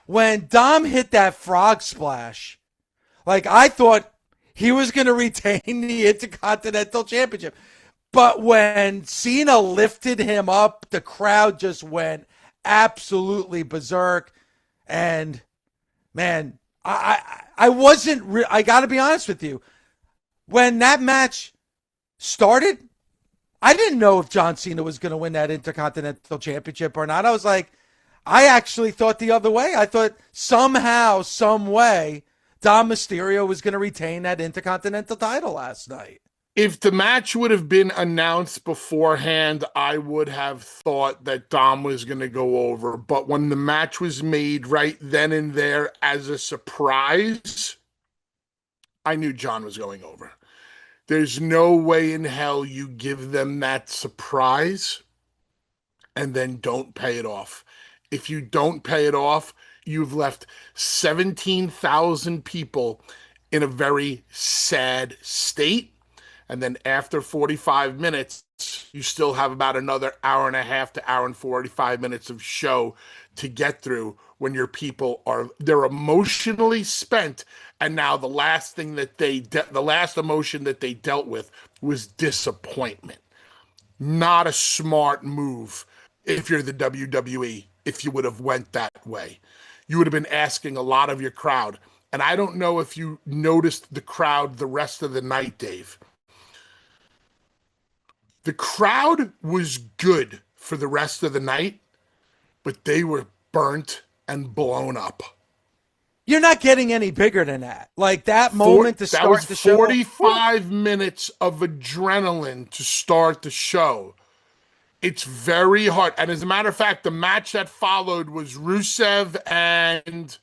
when Dom hit that frog splash, like I thought he was going to retain the Intercontinental Championship. But when Cena lifted him up, the crowd just went absolutely berserk. And man, I wasn't. I got to be honest with you. When that match started, I didn't know if John Cena was going to win that Intercontinental Championship or not. I was like, I actually thought the other way. I thought somehow, some way, Dom Mysterio was going to retain that Intercontinental title last night. If the match would have been announced beforehand, I would have thought that Dom was going to go over. But when the match was made right then and there as a surprise, I knew John was going over. There's no way in hell you give them that surprise and then don't pay it off. If you don't pay it off, you've left 17,000 people in a very sad state. And then after 45 minutes, you still have about another hour and a half to hour and 45 minutes of show to get through when your people they're emotionally spent. And now the last emotion that they dealt with was disappointment. Not a smart move if you're the WWE, if you would have went that way. You would have been asking a lot of your crowd. And I don't know if you noticed the crowd the rest of the night, Dave. The crowd was good for the rest of the night, but they were burnt and blown up. You're not getting any bigger than that. Like that moment to start the show. 45 minutes of adrenaline to start the show. It's very hard. And as a matter of fact, the match that followed was Rusev and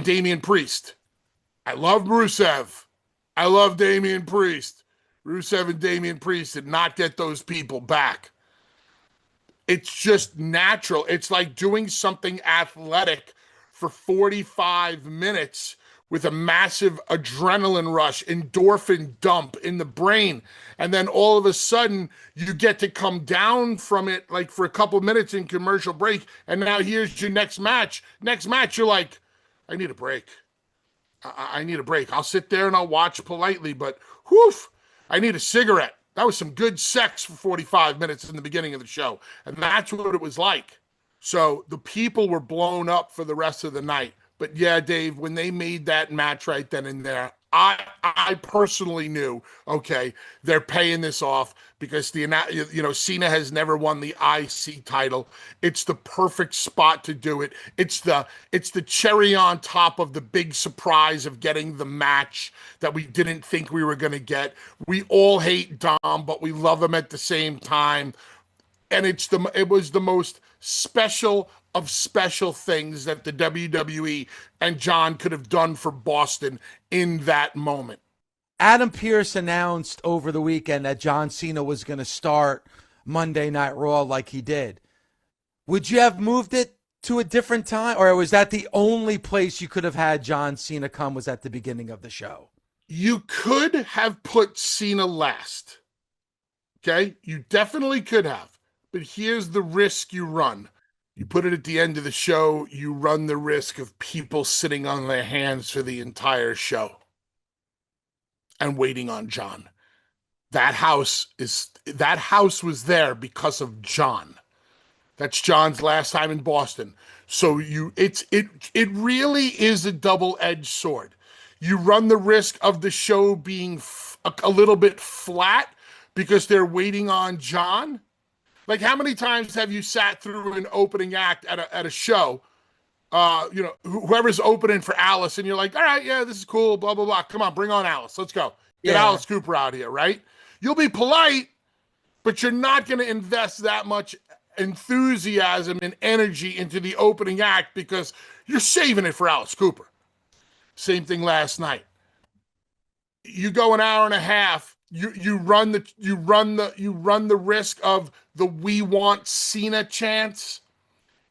Damian Priest. I love Rusev. I love Damian Priest. Rusev and Damian Priest did not get those people back. It's just natural. It's like doing something athletic for 45 minutes with a massive adrenaline rush, endorphin dump in the brain. And then all of a sudden, you get to come down from it like for a couple minutes in commercial break. And now here's your next match. Next match, you're like, I need a break. I need a break. I'll sit there and I'll watch politely, but whew, I need a cigarette. That was some good sex for 45 minutes in the beginning of the show. And that's what it was like. So the people were blown up for the rest of the night. But yeah, Dave, when they made that match right then and there, I personally knew, okay, they're paying this off because Cena has never won the IC title. It's the perfect spot to do it. It's the cherry on top of the big surprise of getting the match that we didn't think we were going to get. We all hate Dom, but we love him at the same time. And it was the most special of special things that the WWE and John could have done for Boston in that moment. Adam Pearce announced over the weekend that John Cena was going to start Monday Night Raw like he did. Would you have moved it to a different time? Or was that the only place you could have had John Cena come was at the beginning of the show? You could have put Cena last. Okay? You definitely could have. But here's the risk you run. You put it at the end of the show, you run the risk of people sitting on their hands for the entire show and waiting on John. That house was there because of John. That's John's last time in Boston. So it really is a double-edged sword. You run the risk of the show being a little bit flat because they're waiting on John. Like, how many times have you sat through an opening act at a show, whoever's opening for Alice, and you're like, all right, yeah, this is cool, blah, blah, blah. Come on, bring on Alice. Let's go. Get Alice Cooper out here, right? You'll be polite, but you're not going to invest that much enthusiasm and energy into the opening act because you're saving it for Alice Cooper. Same thing last night. You go an hour and a half. You run the risk of the "we want Cena" chants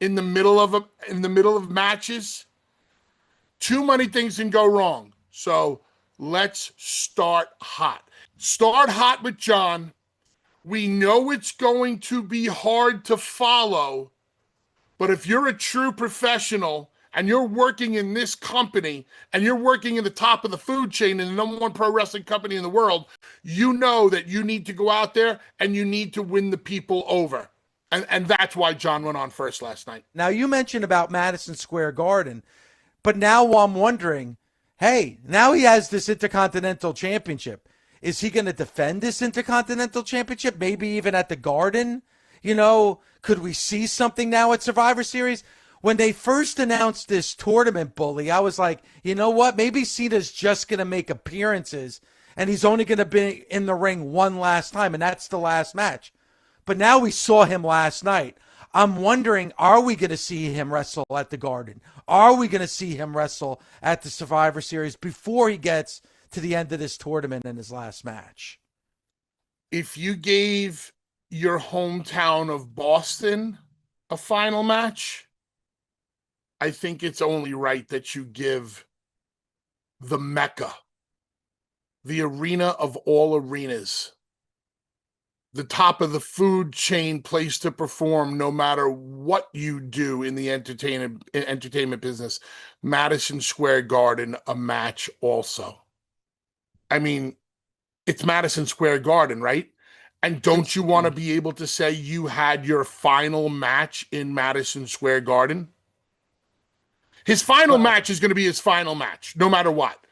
in the middle of matches. Too many things can go wrong. So let's start hot. Start hot with John. We know it's going to be hard to follow, But if you're a true professional and you're working in this company and you're working in the top of the food chain in the number one pro wrestling company in the world, you know that you need to go out there and you need to win the people over. And that's why John went on first last night. Now, you mentioned about Madison Square Garden, but now I'm wondering, hey, now he has this Intercontinental Championship. Is he going to defend this Intercontinental Championship? Maybe even at the Garden? Could we see something now at Survivor Series? When they first announced this tournament, Bully, I was like, you know what? Maybe Cena's just going to make appearances and he's only going to be in the ring one last time, and that's the last match. But now we saw him last night. I'm wondering, are we going to see him wrestle at the Garden? Are we going to see him wrestle at the Survivor Series before he gets to the end of this tournament in his last match? If you gave your hometown of Boston a final match, I think it's only right that you give the Mecca, the arena of all arenas, the top of the food chain place to perform no matter what you do in the entertainment business, Madison Square Garden, a match also. I mean, it's Madison Square Garden, right? And don't you want to be able to say you had your final match in Madison Square Garden? His final match is going to be his final match, no matter what.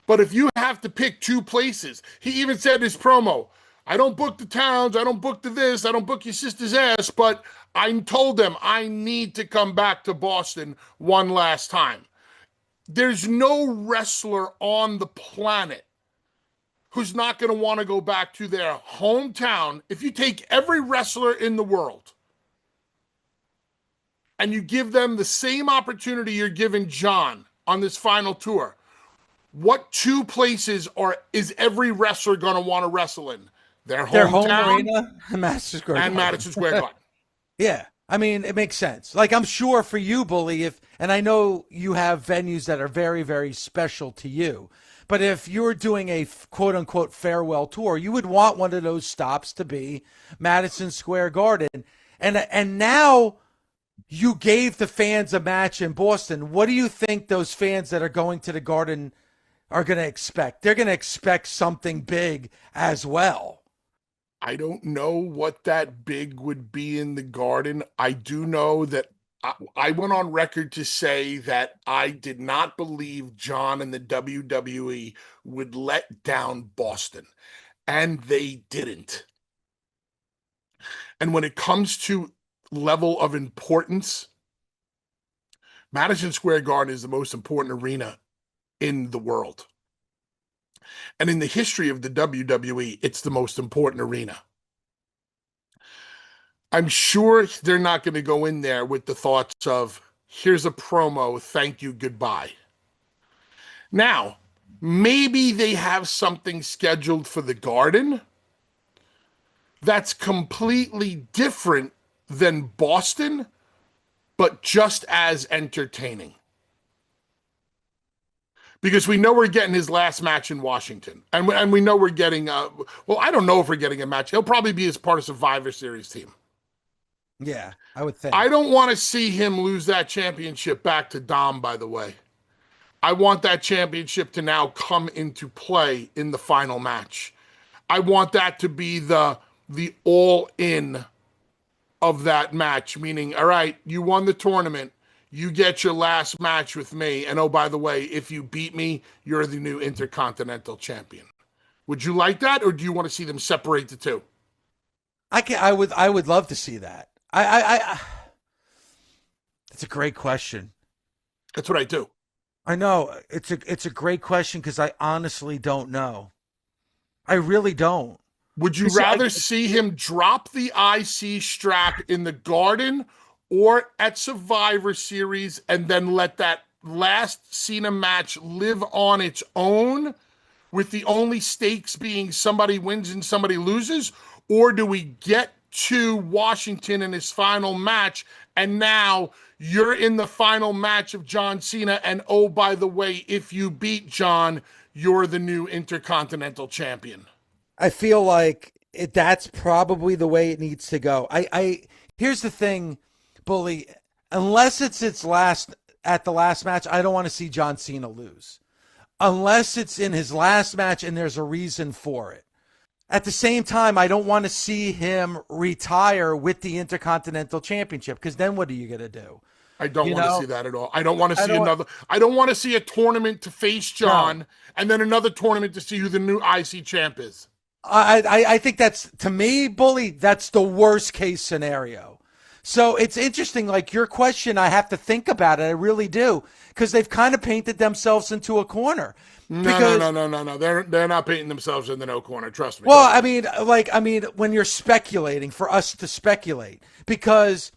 But if you have to pick two places, he even said in his promo, I don't book the towns, I don't book the this, I don't book your sister's ass, but I told them I need to come back to Boston one last time. There's no wrestler on the planet who's not going to want to go back to their hometown. If you take every wrestler in the world and you give them the same opportunity you're giving John on this final tour, what two places is every wrestler going to want to wrestle in? Their home arena and Madison Square Garden. Madison Square Garden. Yeah. I mean, it makes sense. Like, I'm sure for you, Bully, and I know you have venues that are very, very special to you, but if you're doing a quote unquote farewell tour, you would want one of those stops to be Madison Square Garden. And now you gave the fans a match in Boston. What do you think those fans that are going to the Garden are going to expect? They're going to expect something big as well. I don't know what that big would be in the Garden. I do know that I went on record to say that I did not believe John and the WWE would let down Boston, and they didn't. And when it comes to level of importance, Madison Square Garden is the most important arena in the world. And in the history of the WWE, it's the most important arena. I'm sure they're not going to go in there with the thoughts of, here's a promo, thank you, goodbye. Now, maybe they have something scheduled for the Garden that's completely different than Boston, but just as entertaining. Because we know we're getting his last match in Washington. And we know we're getting, I don't know if we're getting a match. He'll probably be as part of Survivor Series team. Yeah, I would think. I don't want to see him lose that championship back to Dom, by the way. I want that championship to now come into play in the final match. I want that to be the all-in of that match, meaning, all right, you won the tournament. You get your last match with me. And oh, by the way, if you beat me, you're the new Intercontinental Champion. Would you like that, or do you want to see them separate the two? I would love to see that. That's a great question. That's what I do. I know it's a great question because I honestly don't know. I really don't. Would you rather see him drop the IC strap in the Garden or at Survivor Series and then let that last Cena match live on its own, with the only stakes being somebody wins and somebody loses? Or do we get to Washington in his final match, and now you're in the final match of John Cena, and oh, by the way, if you beat John, you're the new Intercontinental Champion? I feel like that's probably the way it needs to go. Here's the thing, Bully, unless it's last at the last match, I don't want to see John Cena lose. Unless it's in his last match and there's a reason for it. At the same time, I don't want to see him retire with the Intercontinental Championship, because then what are you going to do? I don't want to see that at all. I don't want to see another. I don't want to see a tournament to face John and then another tournament to see who the new IC champ is. I think that's, to me, Bully, that's the worst case scenario. So it's interesting, like your question, I have to think about it. I really do, because they've kind of painted themselves into a corner. No. They're not painting themselves in the no corner. Trust me. Well, I mean, when you're speculating, for us to speculate, because,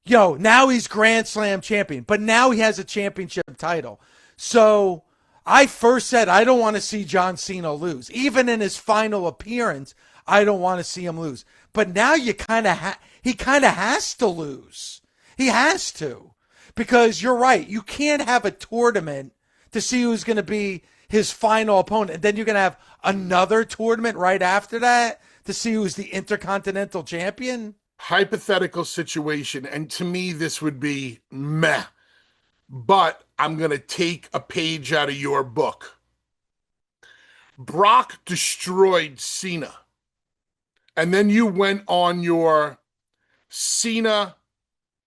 now he's Grand Slam champion, but now he has a championship title. So I first said I don't want to see John Cena lose. Even in his final appearance, I don't want to see him lose. But now he kind of has to lose. He has to. Because you're right. You can't have a tournament to see who's going to be his final opponent. And then you're going to have another tournament right after that to see who's the Intercontinental Champion. Hypothetical situation. And to me, this would be meh. But I'm going to take a page out of your book. Brock destroyed Cena. And then you went on your Cena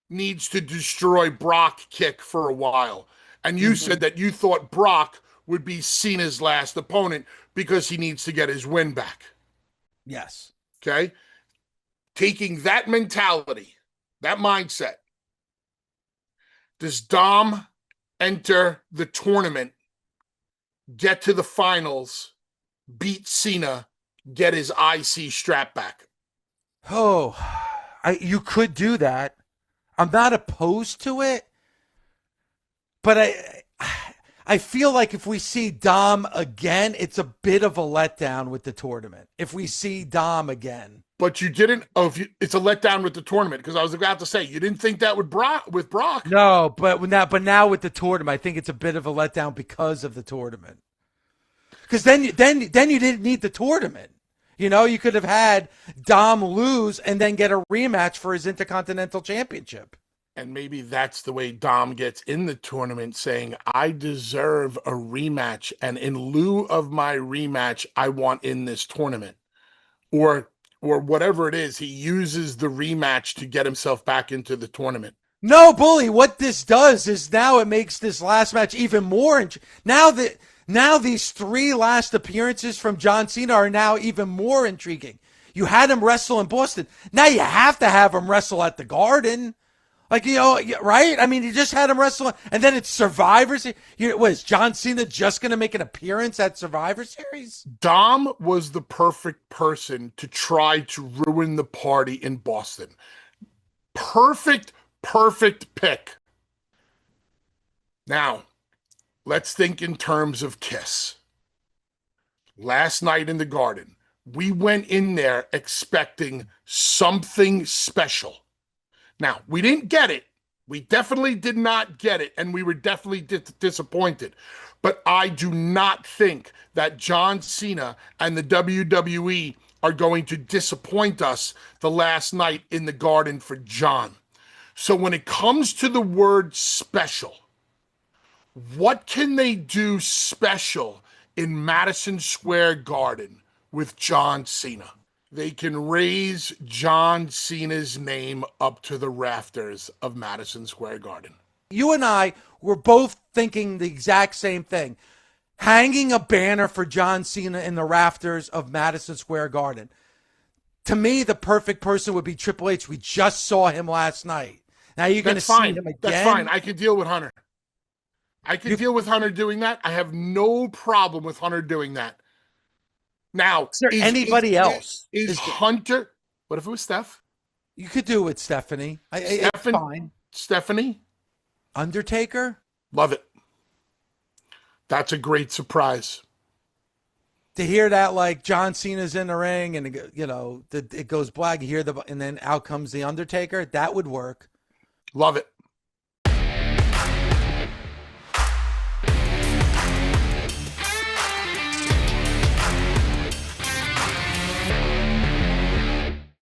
needs to destroy Brock kick for a while. And you said that you thought Brock would be Cena's last opponent because he needs to get his win back. Yes. Okay? Taking that mentality, that mindset, does Dom enter the tournament, get to the finals, beat Cena, get his IC strap back? Oh, you could do that. I'm not opposed to it, but I feel like if we see Dom again, it's a bit of a letdown with the tournament. If we see Dom again. But you didn't. It's a letdown with the tournament, because I was about to say you didn't think that with Brock. No, but now with the tournament, I think it's a bit of a letdown because of the tournament. Because then you didn't need the tournament. You could have had Dom lose and then get a rematch for his Intercontinental Championship. And maybe that's the way Dom gets in the tournament, saying, I deserve a rematch. And in lieu of my rematch, I want in this tournament. Or whatever it is, he uses the rematch to get himself back into the tournament. No, Bully, what this does is now it makes this last match even more. Now these 3 last appearances from John Cena are now even more intriguing. You had him wrestle in Boston. Now you have to have him wrestle at the Garden. Like, right? I mean, you just had him wrestle, and then it's Survivor Series. Was John Cena just going to make an appearance at Survivor Series? Dom was the perfect person to try to ruin the party in Boston. Perfect pick. Now, let's think in terms of Kiss. Last night in the Garden, we went in there expecting something special. Now, we didn't get it. We definitely did not get it, and we were definitely disappointed. But I do not think that John Cena and the WWE are going to disappoint us the last night in the Garden for John. So when it comes to the word special, what can they do special in Madison Square Garden with John Cena? They can raise John Cena's name up to the rafters of Madison Square Garden. You and I were both thinking the exact same thing. Hanging a banner for John Cena in the rafters of Madison Square Garden. To me, the perfect person would be Triple H. We just saw him last night. Now you're going to see him again? That's fine. I can deal with Hunter. Deal with Hunter doing that. I have no problem with Hunter doing that. Now, is there anybody else? Is Hunter? What if it was Steph? You could do it with Stephanie. It's fine. Stephanie? Undertaker? Love it. That's a great surprise. To hear that, like John Cena's in the ring and it goes black. You hear and then out comes the Undertaker. That would work. Love it.